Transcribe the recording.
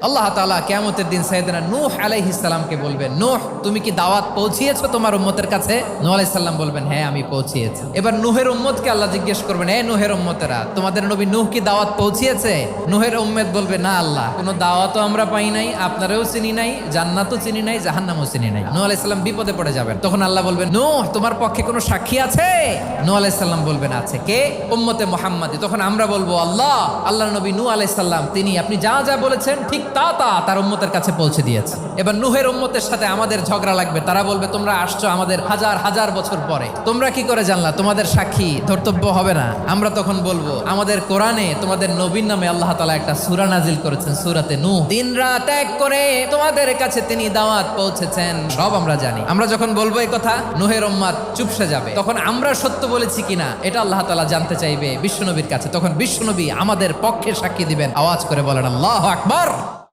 আল্লাহ তাআলা কিয়ামতের দিন সাইয়েদনা নূহ আলাইহিস সালামকে বলবেন, নূহ তুমি কি দাওয়াত পৌঁছিয়েছো তোমার উম্মতের কাছে? নূহ আলাইহিস সালাম বলবেন, হ্যাঁ আমি পৌঁছিয়েছি। এবার নূহের উম্মতকে আল্লাহ জিজ্ঞেস করবেন, হে নূহের উম্মতেরা, তোমাদের নবী নূহ কি দাওয়াত পৌঁছিয়েছে? নূহের উম্মত বলবে, না আল্লাহ, কোনো দাওয়াতও আমরা পাই নাই, আপনারাও চিনি নাই, জান্নাতও চিনি নাই, জাহান্নামও চিনি নাই। নূহ আলাইহিস সালাম বিপদে পড়ে যাবেন। তখন আল্লাহ বলবেন, নূহ তোমার পক্ষে কোনো সাক্ষী আছে? নূহ আলাইহিস সালাম বলবেন, আছে। কে? উম্মতে মুহাম্মাদি। তখন আমরা বলবো, আল্লাহর নবী নূহ আলাইহিস সালাম তিনি আপনি যা যা বলেছেন ঠিক তা তার উম্মতের কাছে পৌঁছে দিয়েছে। এবার নূহের উম্মতের সাথে আমাদের ঝগড়া লাগবে। তারা বলবে, তোমরা আসছো আমাদের হাজার হাজার বছর পরে, তোমরা কি করে জানলা? তোমাদের সাক্ষী ধর্তব্য হবে না? আমরা তখন বলবো, আমাদের কোরআনে তোমাদের নবীর নামে আল্লাহ তাআলা একটা সূরা নাজিল করেছেন, সূরাতে নূহ। দিন রাত এক করে তোমাদের কাছে তিনি দাওয়াত পৌঁছেছেন, সব আমরা জানি। আমরা যখন বলবো এই কথা, নূহের উম্মত চুপসে যাবে। তখন আমরা সত্য বলেছি কিনা এটা আল্লাহ তাআলা জানতে চাইবে বিশ্বনবীর কাছে। তখন বিশ্বনবী আমাদের পক্ষে সাক্ষী দিবেন। আওয়াজ করে বলেন আল্লাহু আকবার।